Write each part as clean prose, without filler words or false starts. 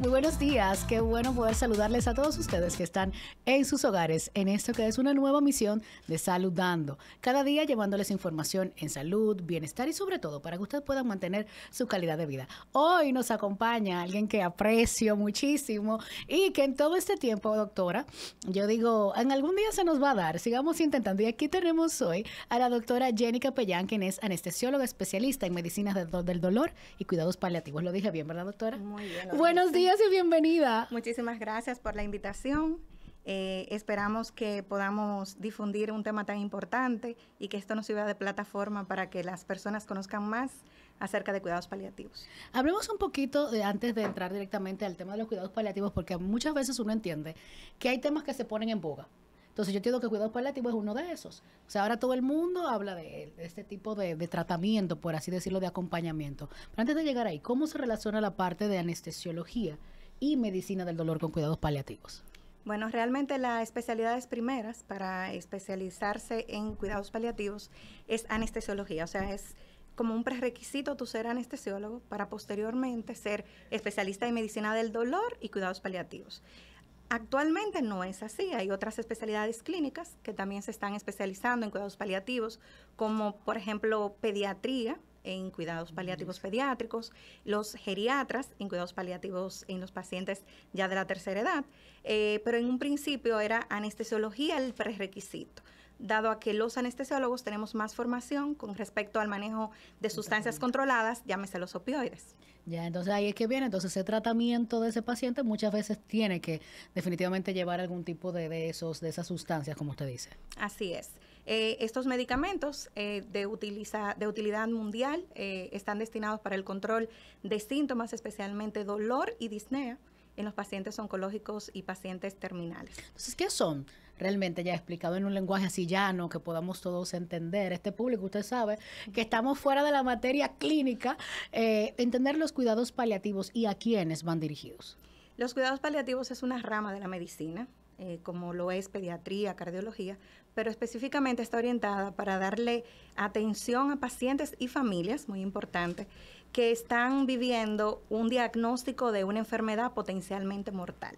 Muy buenos días, qué bueno poder saludarles a todos ustedes que están en sus hogares en esto que es una nueva misión de Saludando. Cada día llevándoles información en salud, bienestar y sobre todo para que ustedes puedan mantener su calidad de vida. Hoy nos acompaña alguien que aprecio muchísimo y que en todo este tiempo, doctora, yo digo, en algún día se nos va a dar, sigamos intentando. Y aquí tenemos hoy a la doctora Jenny Capellán, quien es anestesióloga especialista en medicinas del dolor y cuidados paliativos. Lo dije bien, ¿verdad, doctora? Muy bien. Buenos días y bienvenida. Muchísimas gracias por la invitación. Esperamos que podamos difundir un tema tan importante y que esto nos sirva de plataforma para que las personas conozcan más acerca de cuidados paliativos. Hablemos un poquito antes de entrar directamente al tema de los cuidados paliativos, porque muchas veces uno entiende que hay temas que se ponen en boga. Entonces yo entiendo que cuidados paliativos es uno de esos. O sea, ahora todo el mundo habla de este tipo de tratamiento, por así decirlo, de acompañamiento. Pero antes de llegar ahí, ¿cómo se relaciona la parte de anestesiología y medicina del dolor con cuidados paliativos? Bueno, realmente las especialidades primeras para especializarse en cuidados paliativos es anestesiología, o sea, es como un prerequisito tú ser anestesiólogo para posteriormente ser especialista en medicina del dolor y cuidados paliativos. Actualmente no es así, hay otras especialidades clínicas que también se están especializando en cuidados paliativos, como por ejemplo pediatría en cuidados paliativos pediátricos, los geriatras en cuidados paliativos en los pacientes ya de la tercera edad, pero en un principio era anestesiología el prerequisito, dado a que los anestesiólogos tenemos más formación con respecto al manejo de sustancias controladas, llámese los opioides. Ya, entonces ahí es que viene, entonces ese tratamiento de ese paciente muchas veces tiene que definitivamente llevar algún tipo de esas sustancias, como usted dice. Así es. Estos medicamentos de utilidad mundial están destinados para el control de síntomas, especialmente dolor y disnea, en los pacientes oncológicos y pacientes terminales. Entonces, ¿qué son? Realmente ya explicado en un lenguaje así llano, que podamos todos entender. Este público, usted sabe, que estamos fuera de la materia clínica, entender los cuidados paliativos y a quiénes van dirigidos. Los cuidados paliativos es una rama de la medicina, como lo es pediatría, cardiología, pero específicamente está orientada para darle atención a pacientes y familias, muy importante, que están viviendo un diagnóstico de una enfermedad potencialmente mortal.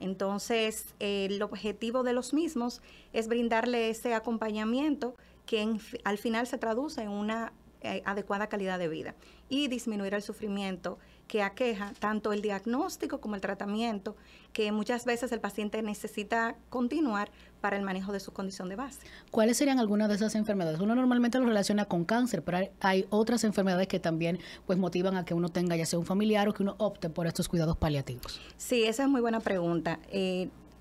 Entonces, el objetivo de los mismos es brindarle ese acompañamiento que al final se traduce en una adecuada calidad de vida y disminuir el sufrimiento que aqueja tanto el diagnóstico como el tratamiento, que muchas veces el paciente necesita continuar para el manejo de su condición de base. ¿Cuáles serían algunas de esas enfermedades? Uno normalmente lo relaciona con cáncer, pero hay otras enfermedades que también pues motivan a que uno tenga ya sea un familiar o que uno opte por estos cuidados paliativos. Sí, esa es muy buena pregunta.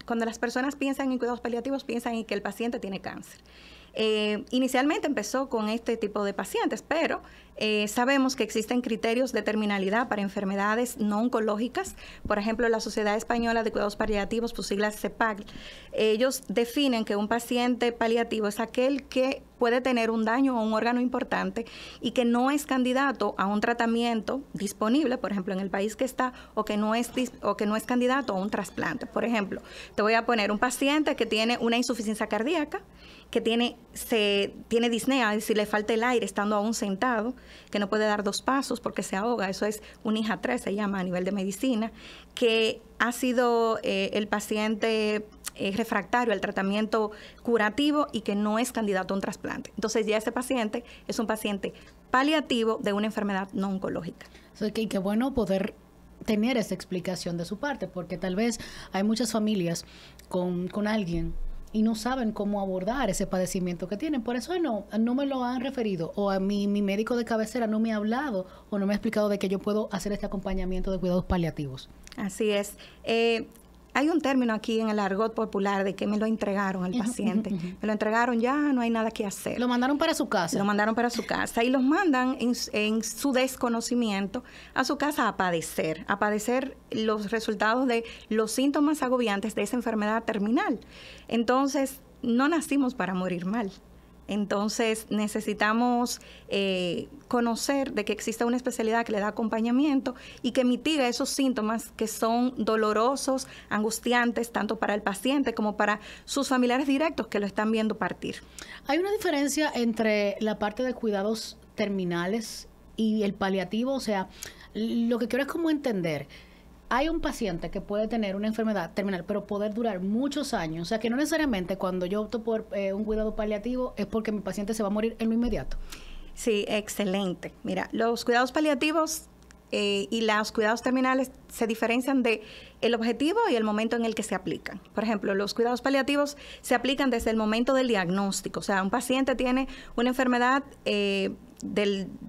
Cuando las personas piensan en cuidados paliativos, piensan en que el paciente tiene cáncer. Inicialmente empezó con este tipo de pacientes, pero sabemos que existen criterios de terminalidad para enfermedades no oncológicas. Por ejemplo, la Sociedad Española de Cuidados Paliativos, por siglas CEPAL, ellos definen que un paciente paliativo es aquel que puede tener un daño a un órgano importante y que no es candidato a un tratamiento disponible, por ejemplo, en el país que está, o que no es candidato a un trasplante. Por ejemplo, te voy a poner un paciente que tiene una insuficiencia cardíaca, que tiene disnea, es decir, le falta el aire estando aún sentado, que no puede dar 2 pasos porque se ahoga, eso es un INHA 3, se llama a nivel de medicina, que ha sido el paciente refractario al tratamiento curativo y que no es candidato a un trasplante. Entonces ya ese paciente es un paciente paliativo de una enfermedad no oncológica. Qué bueno poder tener esa explicación de su parte, porque tal vez hay muchas familias con alguien y no saben cómo abordar ese padecimiento que tienen. Por eso no me lo han referido, o a mi médico de cabecera no me ha hablado o no me ha explicado de que yo puedo hacer este acompañamiento de cuidados paliativos. Así es. Hay un término aquí en el argot popular de que me lo entregaron al paciente. Me lo entregaron, ya no hay nada que hacer. Lo mandaron para su casa. Lo mandaron para su casa y los mandan en su desconocimiento a su casa a padecer los resultados de los síntomas agobiantes de esa enfermedad terminal. Entonces, no nacimos para morir mal. Entonces necesitamos conocer de que existe una especialidad que le da acompañamiento y que mitiga esos síntomas que son dolorosos, angustiantes, tanto para el paciente como para sus familiares directos que lo están viendo partir. ¿Hay una diferencia entre la parte de cuidados terminales y el paliativo? O sea, lo que quiero es como entender. hay un paciente que puede tener una enfermedad terminal, pero poder durar muchos años. O sea, que no necesariamente cuando yo opto por un cuidado paliativo es porque mi paciente se va a morir en lo inmediato. Sí, excelente. Mira, los cuidados paliativos y los cuidados terminales se diferencian de el objetivo y el momento en el que se aplican. Por ejemplo, los cuidados paliativos se aplican desde el momento del diagnóstico. O sea, un paciente tiene una enfermedad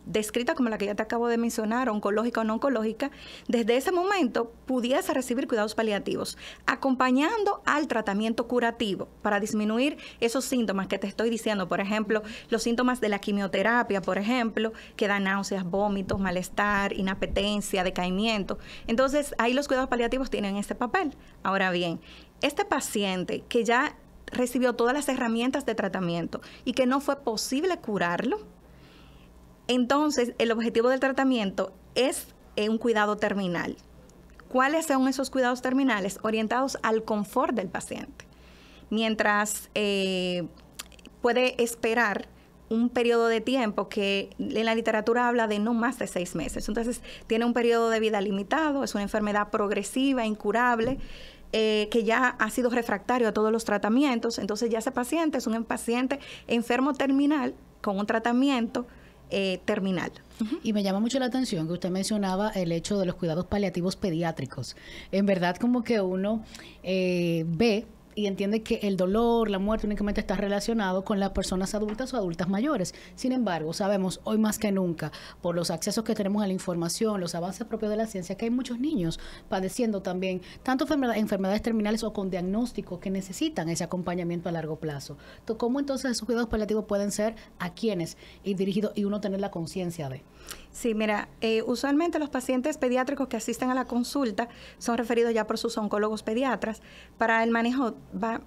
descrita como la que ya te acabo de mencionar, oncológica o no oncológica. Desde ese momento pudiese recibir cuidados paliativos, acompañando al tratamiento curativo para disminuir esos síntomas que te estoy diciendo. Por ejemplo, los síntomas de la quimioterapia, por ejemplo, que dan náuseas, vómitos, malestar, inapetencia, decaimiento. Entonces, ahí los cuidados paliativos tienen ese papel. Ahora bien, este paciente que ya recibió todas las herramientas de tratamiento y que no fue posible curarlo, entonces el objetivo del tratamiento es un cuidado terminal. ¿Cuáles son esos cuidados terminales? Orientados al confort del paciente. Mientras puede esperar un periodo de tiempo que en la literatura habla de no más de 6 meses. Entonces, tiene un periodo de vida limitado, es una enfermedad progresiva, incurable, que ya ha sido refractario a todos los tratamientos. Entonces, ya ese paciente es un paciente enfermo terminal con un tratamiento terminal. Y me llama mucho la atención que usted mencionaba el hecho de los cuidados paliativos pediátricos. En verdad, como que uno ve y entiende que el dolor, la muerte únicamente está relacionado con las personas adultas o adultas mayores. Sin embargo, sabemos hoy más que nunca, por los accesos que tenemos a la información, los avances propios de la ciencia, que hay muchos niños padeciendo también tanto enfermedades terminales o con diagnósticos que necesitan ese acompañamiento a largo plazo. ¿Cómo entonces esos cuidados paliativos pueden ser a quienes ir dirigidos y uno tener la conciencia de? Sí, mira, usualmente los pacientes pediátricos que asisten a la consulta son referidos ya por sus oncólogos pediatras para el manejo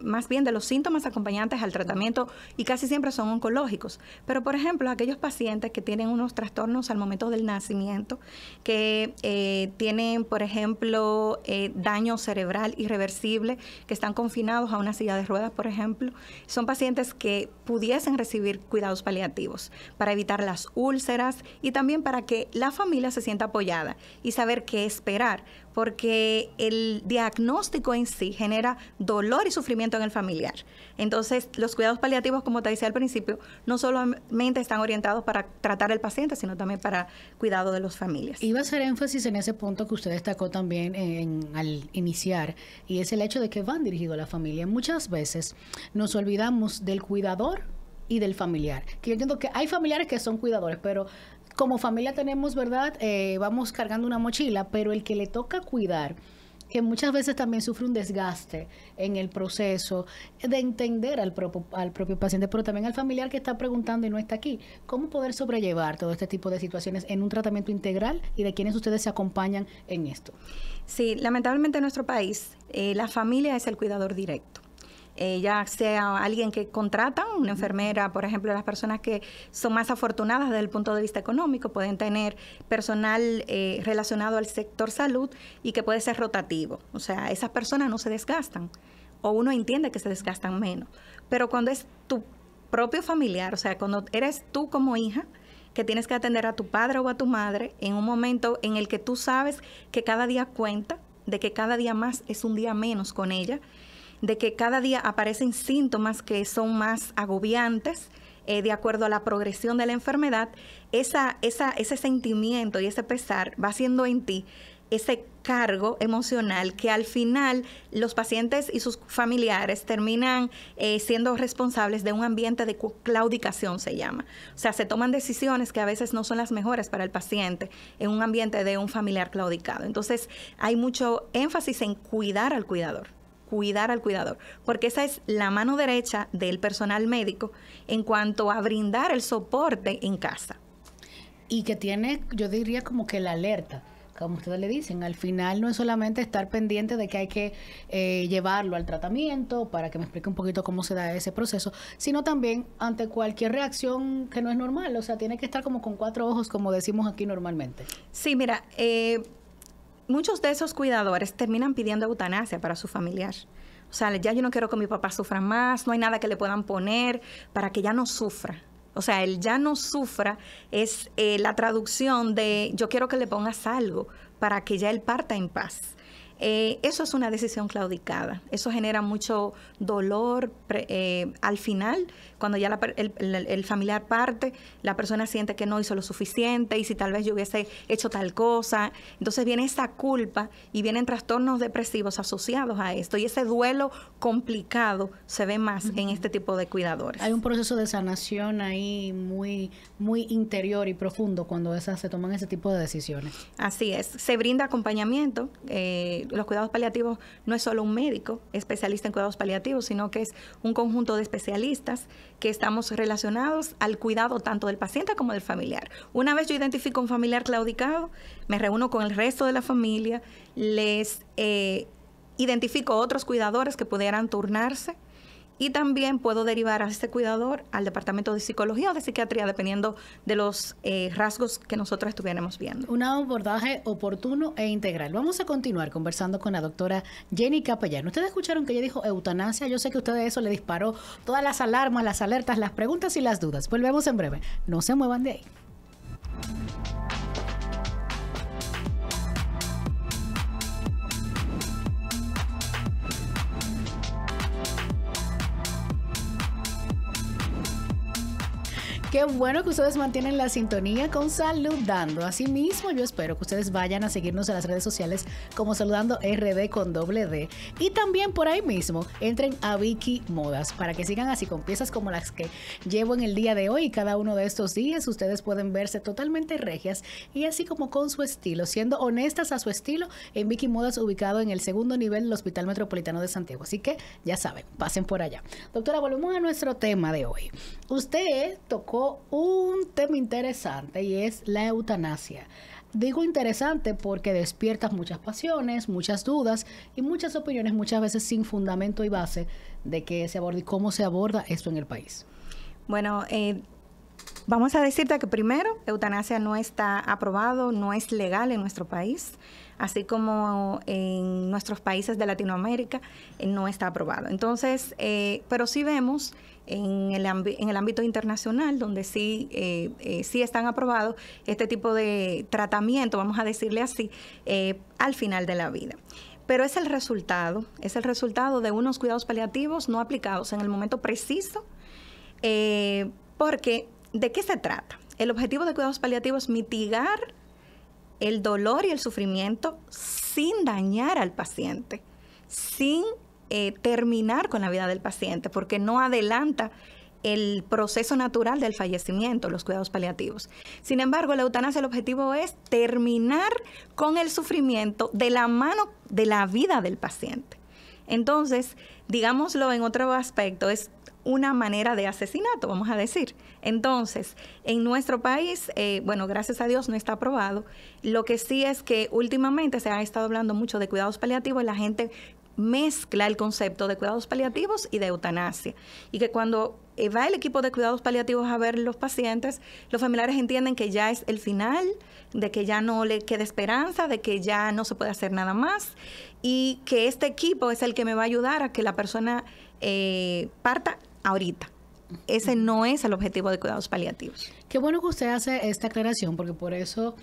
más bien de los síntomas acompañantes al tratamiento, y casi siempre son oncológicos. Pero, por ejemplo, aquellos pacientes que tienen unos trastornos al momento del nacimiento, que tienen, por ejemplo, daño cerebral irreversible, que están confinados a una silla de ruedas, por ejemplo, son pacientes que pudiesen recibir cuidados paliativos para evitar las úlceras y también para que la familia se sienta apoyada y saber qué esperar, porque el diagnóstico en sí genera dolor y sufrimiento en el familiar. Entonces, los cuidados paliativos, como te decía al principio, no solamente están orientados para tratar al paciente, sino también para cuidado de las familias. Iba a hacer énfasis en ese punto que usted destacó también al iniciar, y es el hecho de que van dirigidos a la familia. Muchas veces nos olvidamos del cuidador y del familiar. Que yo entiendo que hay familiares que son cuidadores, pero como familia tenemos, ¿verdad? Vamos cargando una mochila, pero el que le toca cuidar, que muchas veces también sufre un desgaste en el proceso de entender al propio paciente, pero también al familiar que está preguntando y no está aquí. ¿Cómo poder sobrellevar todo este tipo de situaciones en un tratamiento integral y de quienes ustedes se acompañan en esto? Sí, lamentablemente en nuestro país la familia es el cuidador directo. Ya sea alguien que contrata, una enfermera, por ejemplo, las personas que son más afortunadas desde el punto de vista económico pueden tener personal relacionado al sector salud y que puede ser rotativo. O sea, esas personas no se desgastan, o uno entiende que se desgastan menos. Pero cuando es tu propio familiar, o sea, cuando eres tú como hija, que tienes que atender a tu padre o a tu madre en un momento en el que tú sabes que cada día cuenta, de que cada día más es un día menos con ella, de que cada día aparecen síntomas que son más agobiantes de acuerdo a la progresión de la enfermedad, ese sentimiento y ese pesar va haciendo en ti ese cargo emocional que al final los pacientes y sus familiares terminan siendo responsables de un ambiente de claudicación, se llama. O sea, se toman decisiones que a veces no son las mejores para el paciente en un ambiente de un familiar claudicado. Entonces, hay mucho énfasis en cuidar al cuidador, porque esa es la mano derecha del personal médico en cuanto a brindar el soporte en casa. Y que tiene, yo diría, como que la alerta, como ustedes le dicen, al final no es solamente estar pendiente de que hay que llevarlo al tratamiento, para que me explique un poquito cómo se da ese proceso, sino también ante cualquier reacción que no es normal, o sea, tiene que estar como con 4 ojos, como decimos aquí normalmente. Sí, mira, muchos de esos cuidadores terminan pidiendo eutanasia para su familiar. O sea, ya yo no quiero que mi papá sufra más, no hay nada que le puedan poner para que ya no sufra. O sea, el ya no sufra es la traducción de yo quiero que le pongas algo para que ya él parta en paz. Eso es una decisión claudicada. Eso genera mucho dolor. Al final, cuando ya el familiar parte, la persona siente que no hizo lo suficiente y si tal vez yo hubiese hecho tal cosa. Entonces viene esa culpa y vienen trastornos depresivos asociados a esto. Y ese duelo complicado se ve más en este tipo de cuidadores. Hay un proceso de sanación ahí muy, muy interior y profundo cuando se toman ese tipo de decisiones. Así es. Se brinda acompañamiento. Los cuidados paliativos no es solo un médico especialista en cuidados paliativos, sino que es un conjunto de especialistas que estamos relacionados al cuidado tanto del paciente como del familiar. Una vez yo identifico un familiar claudicado, me reúno con el resto de la familia, les identifico otros cuidadores que pudieran turnarse y también puedo derivar a este cuidador al departamento de psicología o de psiquiatría, dependiendo de los rasgos que nosotros estuviéramos viendo. Un abordaje oportuno e integral. Vamos a continuar conversando con la doctora Jenny Capellano. Ustedes escucharon que ella dijo eutanasia. Yo sé que a ustedes eso le disparó todas las alarmas, las alertas, las preguntas y las dudas. Volvemos en breve. No se muevan de ahí. Qué bueno que ustedes mantienen la sintonía con Saludando. Asimismo, yo espero que ustedes vayan a seguirnos en las redes sociales como Saludando RD con doble D. Y también por ahí mismo entren a Vicky Modas para que sigan así con piezas como las que llevo en el día de hoy. Y cada uno de estos días ustedes pueden verse totalmente regias y así como con su estilo, siendo honestas a su estilo en Vicky Modas, ubicado en el segundo nivel del Hospital Metropolitano de Santiago. Así que ya saben, pasen por allá. Doctora, volvemos a nuestro tema de hoy. Usted tocó un tema interesante y es la eutanasia. Digo interesante porque despierta muchas pasiones, muchas dudas y muchas opiniones, muchas veces sin fundamento y base de que se aborda y cómo se aborda esto en el país. Bueno, vamos a decirte que primero, eutanasia no está aprobado, no es legal en nuestro país, así como en nuestros países de Latinoamérica no está aprobado. Entonces, pero sí vemos en el ámbito internacional, donde sí están aprobados este tipo de tratamiento, vamos a decirle así, al final de la vida. Pero es el resultado de unos cuidados paliativos no aplicados en el momento preciso, porque ¿de qué se trata? El objetivo de cuidados paliativos es mitigar el dolor y el sufrimiento sin dañar al paciente, sin terminar con la vida del paciente, porque no adelanta el proceso natural del fallecimiento, los cuidados paliativos. Sin embargo, la eutanasia, el objetivo es terminar con el sufrimiento de la mano de la vida del paciente. Entonces, digámoslo en otro aspecto, es una manera de asesinato, vamos a decir. Entonces, en nuestro país, bueno, gracias a Dios no está aprobado. Lo que sí es que últimamente se ha estado hablando mucho de cuidados paliativos y la gente mezcla el concepto de cuidados paliativos y de eutanasia. Y que cuando va el equipo de cuidados paliativos a ver los pacientes, los familiares entienden que ya es el final, de que ya no le queda esperanza, de que ya no se puede hacer nada más y que este equipo es el que me va a ayudar a que la persona parta ahorita. Ese no es el objetivo de cuidados paliativos. Qué bueno que usted hace esta aclaración, porque por eso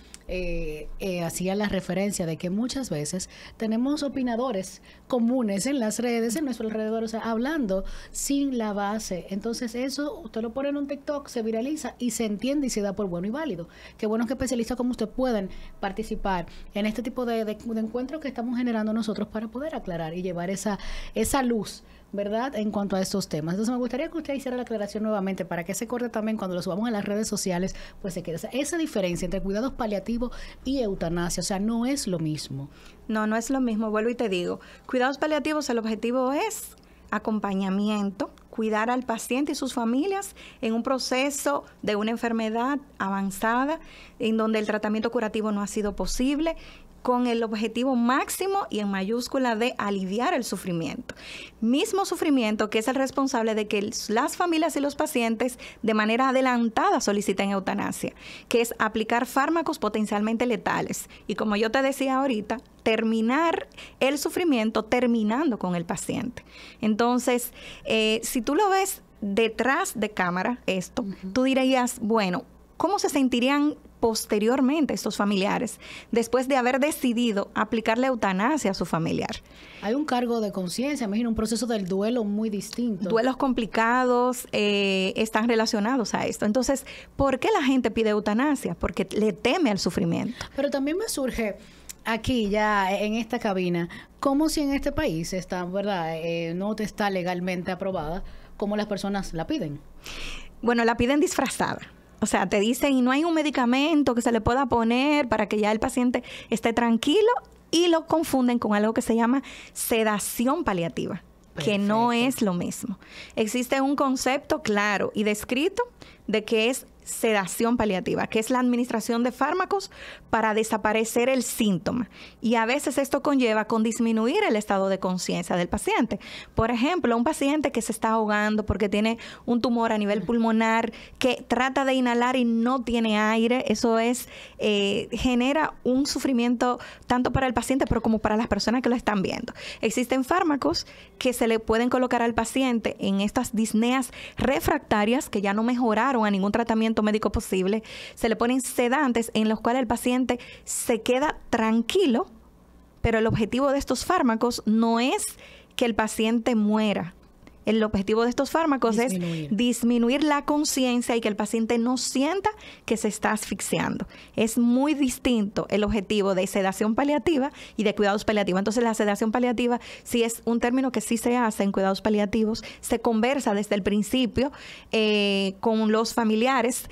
hacía la referencia de que muchas veces tenemos opinadores comunes en las redes, en nuestro alrededor, o sea, hablando sin la base. Entonces eso, usted lo pone en un TikTok, se viraliza y se entiende y se da por bueno y válido. Qué bueno que especialistas como usted puedan participar en este tipo de encuentros que estamos generando nosotros para poder aclarar y llevar esa luz, ¿verdad?, en cuanto a estos temas. Entonces me gustaría que usted hiciera la aclaración nuevamente para que se corte también cuando lo subamos a las redes sociales, pues se quede esa diferencia entre cuidados paliativos y eutanasia. O sea, no es lo mismo. No, no es lo mismo. Vuelvo y te digo, cuidados paliativos, el objetivo es acompañamiento, cuidar al paciente y sus familias en un proceso de una enfermedad avanzada en donde el tratamiento curativo no ha sido posible, con el objetivo máximo y en mayúscula de aliviar el sufrimiento. Mismo sufrimiento que es el responsable de que las familias y los pacientes de manera adelantada soliciten eutanasia, que es aplicar fármacos potencialmente letales. Y como yo te decía ahorita, terminar el sufrimiento terminando con el paciente. Entonces, si tú lo ves detrás de cámara, esto, tú dirías, bueno, ¿cómo se sentirían posteriormente estos familiares, después de haber decidido aplicarle eutanasia a su familiar. Hay un cargo de conciencia, imagino, un proceso del duelo muy distinto. Duelos complicados están relacionados a esto. Entonces, ¿por qué la gente pide eutanasia? Porque le teme al sufrimiento. Pero también me surge aquí ya en esta cabina, como si en este país está, ¿verdad? No está legalmente aprobada, ¿cómo las personas la piden? Bueno, la piden disfrazada. O sea, te dicen, y no hay un medicamento que se le pueda poner para que ya el paciente esté tranquilo, y lo confunden con algo que se llama sedación paliativa. Perfecto. Que no es lo mismo. Existe un concepto claro y descrito de que es sedación paliativa, que es la administración de fármacos para desaparecer el síntoma. Y a veces esto conlleva con disminuir el estado de conciencia del paciente. Por ejemplo, un paciente que se está ahogando porque tiene un tumor a nivel pulmonar, que trata de inhalar y no tiene aire, eso es genera un sufrimiento tanto para el paciente, pero como para las personas que lo están viendo. Existen fármacos que se le pueden colocar al paciente en estas disneas refractarias que ya no mejoraron a ningún tratamiento médico posible, se le ponen sedantes en los cuales el paciente se queda tranquilo, pero el objetivo de estos fármacos no es que el paciente muera. El objetivo de estos fármacos es disminuir la conciencia y que el paciente no sienta que se está asfixiando. Es muy distinto el objetivo de sedación paliativa y de cuidados paliativos. Entonces, la sedación paliativa sí es un término que sí se hace en cuidados paliativos. Se conversa desde el principio con los familiares,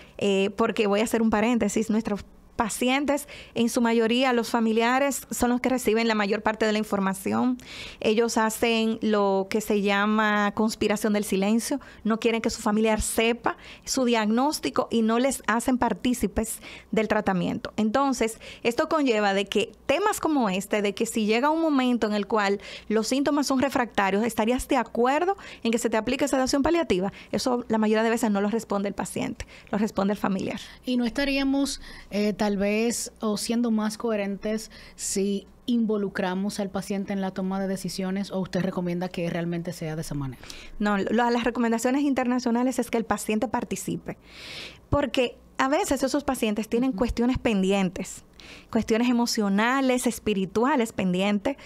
porque voy a hacer un paréntesis, nuestros pacientes, en su mayoría los familiares son los que reciben la mayor parte de la información. Ellos hacen lo que se llama conspiración del silencio, no quieren que su familiar sepa su diagnóstico y no les hacen partícipes del tratamiento. Entonces, esto conlleva de que temas como este, de que si llega un momento en el cual los síntomas son refractarios, ¿estarías de acuerdo en que se te aplique sedación paliativa? Eso la mayoría de veces no lo responde el paciente, lo responde el familiar. Y no estaríamos tal vez o siendo más coherentes si involucramos al paciente en la toma de decisiones, o usted recomienda que realmente sea de esa manera? No, las recomendaciones internacionales es que el paciente participe, porque a veces esos pacientes tienen cuestiones pendientes, cuestiones emocionales, espirituales pendientes,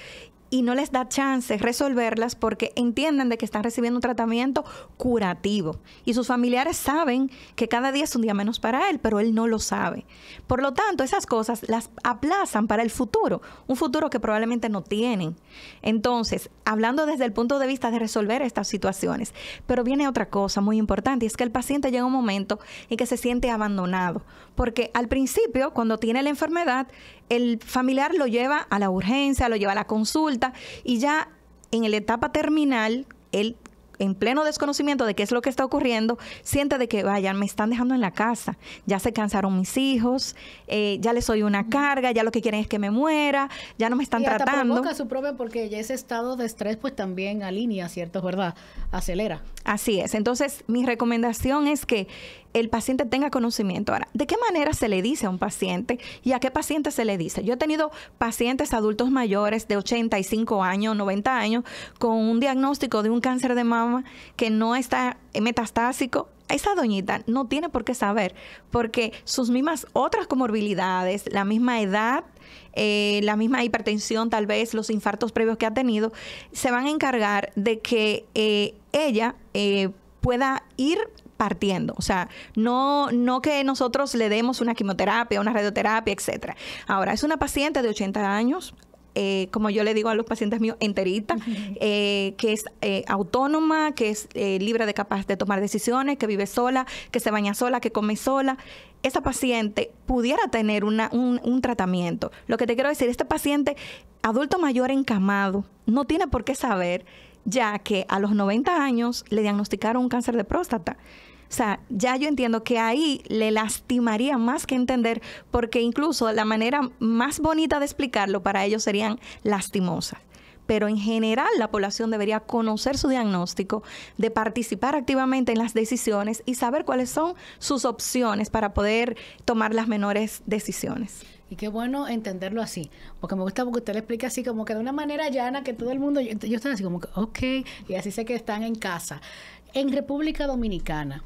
y no les da chance resolverlas porque entienden de que están recibiendo un tratamiento curativo. Y sus familiares saben que cada día es un día menos para él, pero él no lo sabe. Por lo tanto, esas cosas las aplazan para el futuro, un futuro que probablemente no tienen. Entonces, hablando desde el punto de vista de resolver estas situaciones, pero viene otra cosa muy importante, y es que el paciente llega a un momento en que se siente abandonado. Porque al principio, cuando tiene la enfermedad, el familiar lo lleva a la urgencia, lo lleva a la consulta, y ya en la etapa terminal, él, en pleno desconocimiento de qué es lo que está ocurriendo, siente de que, vaya, me están dejando en la casa, ya se cansaron mis hijos, ya les soy una carga, ya lo que quieren es que me muera, ya no me están tratando. Y provoca su propia, porque ya ese estado de estrés pues también alinea, ¿cierto? ¿Verdad? Acelera. Así es. Entonces, mi recomendación es que el paciente tenga conocimiento. Ahora, ¿de qué manera se le dice a un paciente y a qué paciente se le dice? Yo he tenido pacientes adultos mayores de 85 años, 90 años, con un diagnóstico de un cáncer de mama que no está metastásico. Esa doñita no tiene por qué saber, porque sus mismas otras comorbilidades, la misma edad, la misma hipertensión, tal vez los infartos previos que ha tenido, se van a encargar de que ella pueda ir partiendo. O sea, no que nosotros le demos una quimioterapia, una radioterapia, etcétera. Ahora, es una paciente de 80 años, como yo le digo a los pacientes míos, enterita, que es autónoma, que es libre de capaz de tomar decisiones, que vive sola, que se baña sola, que come sola. Esa paciente pudiera tener un tratamiento. Lo que te quiero decir, este paciente adulto mayor encamado no tiene por qué saber, ya que a los 90 años le diagnosticaron un cáncer de próstata. O sea, ya yo entiendo que ahí le lastimaría más que entender, porque incluso la manera más bonita de explicarlo para ellos serían lastimosas. Pero en general la población debería conocer su diagnóstico, de participar activamente en las decisiones y saber cuáles son sus opciones para poder tomar las menores decisiones. Y qué bueno entenderlo así, porque me gusta porque usted le explica así como que de una manera llana, que todo el mundo, yo estoy así como que, ok, y así sé que están en casa. En República Dominicana,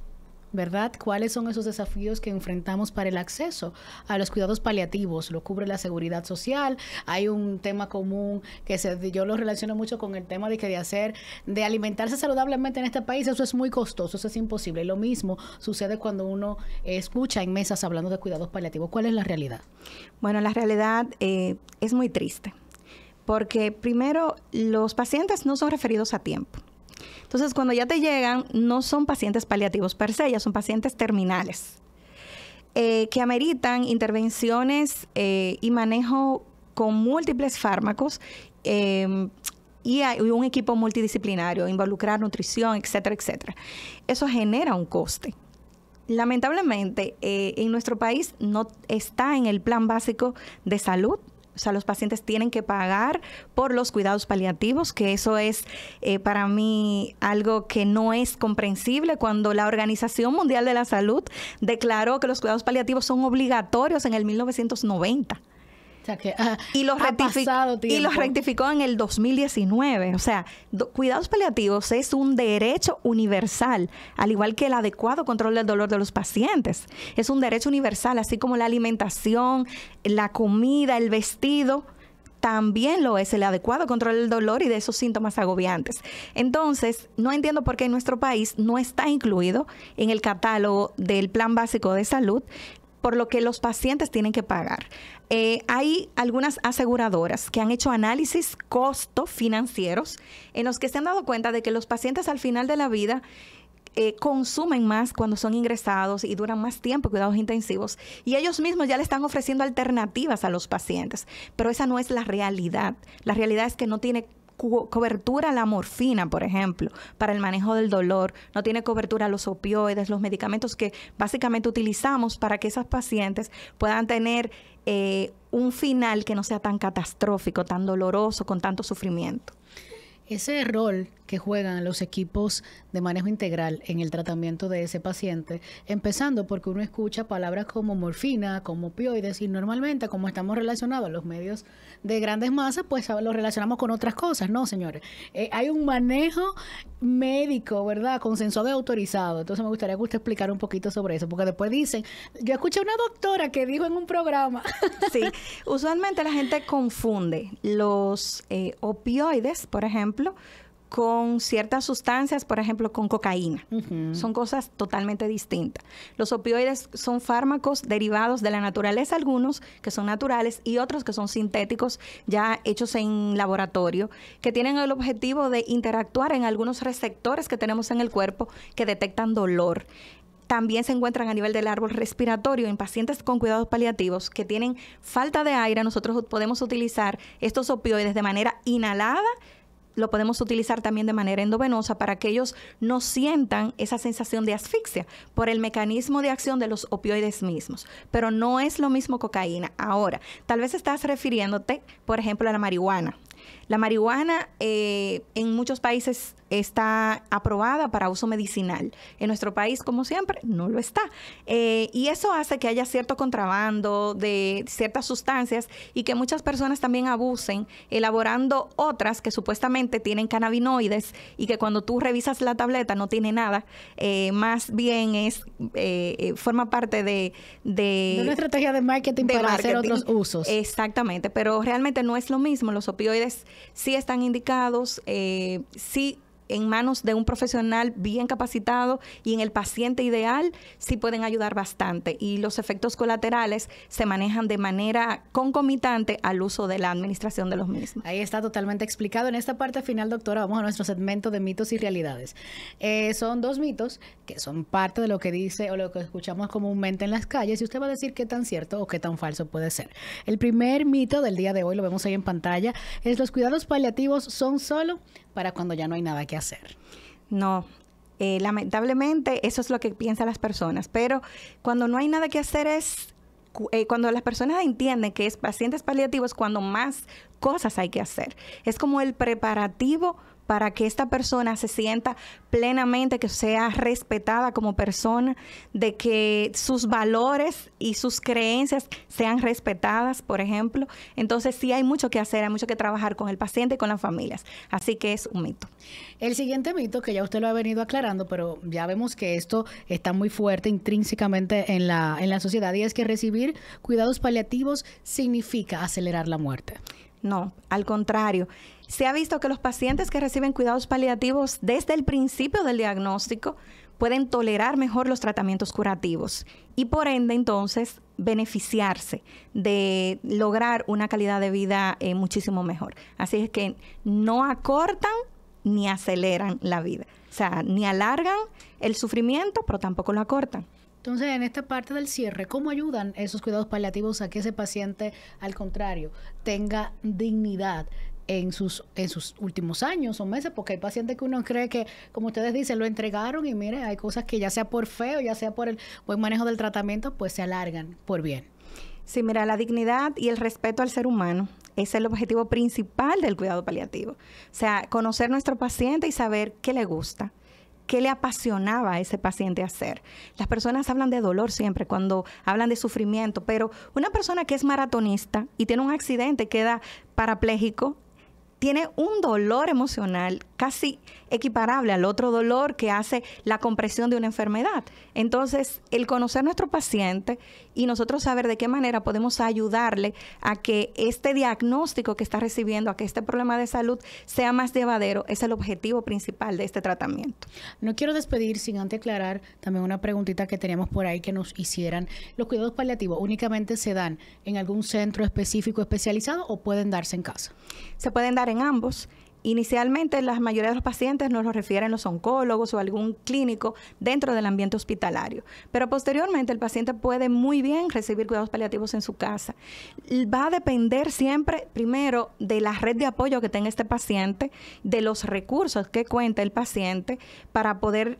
¿verdad? ¿Cuáles son esos desafíos que enfrentamos para el acceso a los cuidados paliativos? ¿Lo cubre la seguridad social? Hay un tema común que yo lo relaciono mucho con el tema de alimentarse saludablemente en este país. Eso es muy costoso, eso es imposible. Lo mismo sucede cuando uno escucha en mesas hablando de cuidados paliativos. ¿Cuál es la realidad? Bueno, la realidad es muy triste, porque primero los pacientes no son referidos a tiempo. Entonces, cuando ya te llegan, no son pacientes paliativos per se, ya son pacientes terminales, que ameritan intervenciones y manejo con múltiples fármacos y hay un equipo multidisciplinario, involucrar nutrición, etcétera, etcétera. Eso genera un coste. Lamentablemente, en nuestro país no está en el plan básico de salud. O sea, los pacientes tienen que pagar por los cuidados paliativos, que eso es para mí algo que no es comprensible cuando la Organización Mundial de la Salud declaró que los cuidados paliativos son obligatorios en el 1990. O sea que y los rectificó en el 2019. O sea, cuidados paliativos es un derecho universal, al igual que el adecuado control del dolor de los pacientes. Es un derecho universal, así como la alimentación, la comida, el vestido. También lo es el adecuado control del dolor y de esos síntomas agobiantes. Entonces, no entiendo por qué en nuestro país no está incluido en el catálogo del Plan Básico de Salud, por lo que los pacientes tienen que pagar. Hay algunas aseguradoras que han hecho análisis costo-financieros en los que se han dado cuenta de que los pacientes al final de la vida consumen más cuando son ingresados y duran más tiempo en cuidados intensivos, y ellos mismos ya le están ofreciendo alternativas a los pacientes, pero esa no es la realidad. La realidad es que no tiene cobertura la morfina, por ejemplo, para el manejo del dolor, no tiene cobertura los opioides, los medicamentos que básicamente utilizamos para que esos pacientes puedan tener un final que no sea tan catastrófico, tan doloroso, con tanto sufrimiento. Ese rol que juegan los equipos de manejo integral en el tratamiento de ese paciente, empezando porque uno escucha palabras como morfina, como opioides, y normalmente, como estamos relacionados a los medios de grandes masas, pues lo relacionamos con otras cosas, ¿no, señores? Hay un manejo médico, ¿verdad?, consensuado y autorizado. Entonces me gustaría que usted explicara un poquito sobre eso, porque después dicen, yo escuché una doctora que dijo en un programa. Sí, usualmente la gente confunde los opioides, por ejemplo, con ciertas sustancias, por ejemplo, con cocaína. Uh-huh. Son cosas totalmente distintas. Los opioides son fármacos derivados de la naturaleza, algunos que son naturales y otros que son sintéticos, ya hechos en laboratorio, que tienen el objetivo de interactuar en algunos receptores que tenemos en el cuerpo que detectan dolor. También se encuentran a nivel del árbol respiratorio en pacientes con cuidados paliativos que tienen falta de aire. Nosotros podemos utilizar estos opioides de manera inhalada. Lo podemos utilizar también de manera endovenosa para que ellos no sientan esa sensación de asfixia por el mecanismo de acción de los opioides mismos. Pero no es lo mismo cocaína. Ahora, tal vez estás refiriéndote, por ejemplo, a la marihuana. La marihuana en muchos países está aprobada para uso medicinal. En nuestro país, como siempre, no lo está. Y eso hace que haya cierto contrabando de ciertas sustancias y que muchas personas también abusen, elaborando otras que supuestamente tienen cannabinoides y que cuando tú revisas la tableta no tiene nada. Más bien forma parte de una estrategia de marketing para hacer otros usos. Exactamente, pero realmente no es lo mismo. Los opioides sí están indicados, sí en manos de un profesional bien capacitado y en el paciente ideal sí pueden ayudar bastante, y los efectos colaterales se manejan de manera concomitante al uso de la administración de los mismos. Ahí está totalmente explicado. En esta parte final, doctora, vamos a nuestro segmento de mitos y realidades. Son dos mitos que son parte de lo que dice o lo que escuchamos comúnmente en las calles, y usted va a decir qué tan cierto o qué tan falso puede ser. El primer mito del día de hoy, lo vemos ahí en pantalla, es: los cuidados paliativos son solo para cuando ya no hay nada que hacer. No, lamentablemente eso es lo que piensan las personas, pero cuando no hay nada que hacer es cuando las personas entienden que es pacientes paliativos, cuando más cosas hay que hacer. Es como el preparativo para que esta persona se sienta plenamente, que sea respetada como persona, de que sus valores y sus creencias sean respetadas, por ejemplo. Entonces sí hay mucho que hacer, hay mucho que trabajar con el paciente y con las familias. Así que es un mito. El siguiente mito, que ya usted lo ha venido aclarando, pero ya vemos que esto está muy fuerte intrínsecamente en la sociedad, y es que recibir cuidados paliativos significa acelerar la muerte. No, al contrario. Se ha visto que los pacientes que reciben cuidados paliativos desde el principio del diagnóstico pueden tolerar mejor los tratamientos curativos y por ende entonces beneficiarse de lograr una calidad de vida muchísimo mejor. Así es que no acortan ni aceleran la vida. O sea, ni alargan el sufrimiento, pero tampoco lo acortan. Entonces, en esta parte del cierre, ¿cómo ayudan esos cuidados paliativos a que ese paciente, al contrario, tenga dignidad en sus últimos años o meses? Porque hay pacientes que uno cree que, como ustedes dicen, lo entregaron y mire, hay cosas que ya sea por feo, ya sea por el buen manejo del tratamiento, pues se alargan por bien. Sí, mira, la dignidad y el respeto al ser humano es el objetivo principal del cuidado paliativo. O sea, conocer nuestro paciente y saber qué le gusta, qué le apasionaba a ese paciente hacer. Las personas hablan de dolor siempre cuando hablan de sufrimiento, pero una persona que es maratonista y tiene un accidente, queda parapléjico, tiene un dolor emocional casi equiparable al otro dolor que hace la compresión de una enfermedad. Entonces, el conocer a nuestro paciente y nosotros saber de qué manera podemos ayudarle a que este diagnóstico que está recibiendo, a que este problema de salud sea más llevadero, es el objetivo principal de este tratamiento. No quiero despedir sin antes aclarar también una preguntita que teníamos por ahí que nos hicieran. ¿Los cuidados paliativos únicamente se dan en algún centro específico especializado o pueden darse en casa? Se pueden dar en ambos. Inicialmente, la mayoría de los pacientes nos lo refieren los oncólogos o algún clínico dentro del ambiente hospitalario. Pero posteriormente, el paciente puede muy bien recibir cuidados paliativos en su casa. Va a depender siempre, primero, de la red de apoyo que tenga este paciente, de los recursos que cuenta el paciente para poder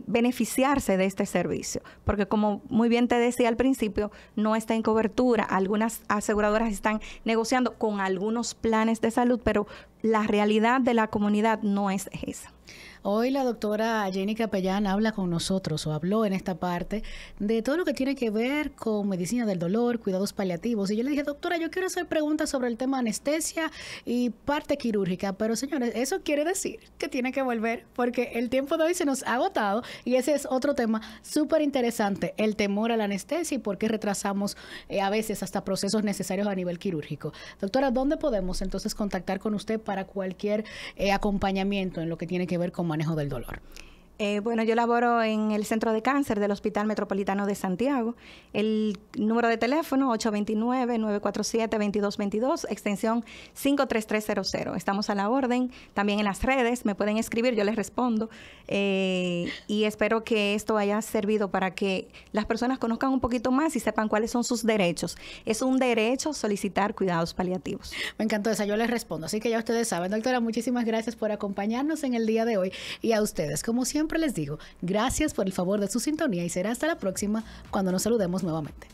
beneficiarse de este servicio. Porque como muy bien te decía al principio, no está en cobertura. Algunas aseguradoras están negociando con algunos planes de salud, pero la realidad de la comunidad no es esa. Hoy la doctora Jenny Capellán habla con nosotros, o habló en esta parte, de todo lo que tiene que ver con medicina del dolor, cuidados paliativos. Y yo le dije, doctora, yo quiero hacer preguntas sobre el tema anestesia y parte quirúrgica. Pero señores, eso quiere decir que tiene que volver, porque el tiempo de hoy se nos ha agotado y ese es otro tema súper interesante, el temor a la anestesia y por qué retrasamos a veces hasta procesos necesarios a nivel quirúrgico. Doctora, ¿dónde podemos entonces contactar con usted para cualquier acompañamiento en lo que tiene que ver con manejo del dolor? Bueno, yo laboro en el Centro de Cáncer del Hospital Metropolitano de Santiago. El número de teléfono 829-947-2222, extensión 53300. Estamos a la orden. También en las redes me pueden escribir, yo les respondo. Y espero que esto haya servido para que las personas conozcan un poquito más y sepan cuáles son sus derechos. Es un derecho solicitar cuidados paliativos. Me encantó esa, yo les respondo. Así que ya ustedes saben. Doctora, muchísimas gracias por acompañarnos en el día de hoy. Y a ustedes, como siempre les digo, gracias por el favor de su sintonía y será hasta la próxima cuando nos saludemos nuevamente.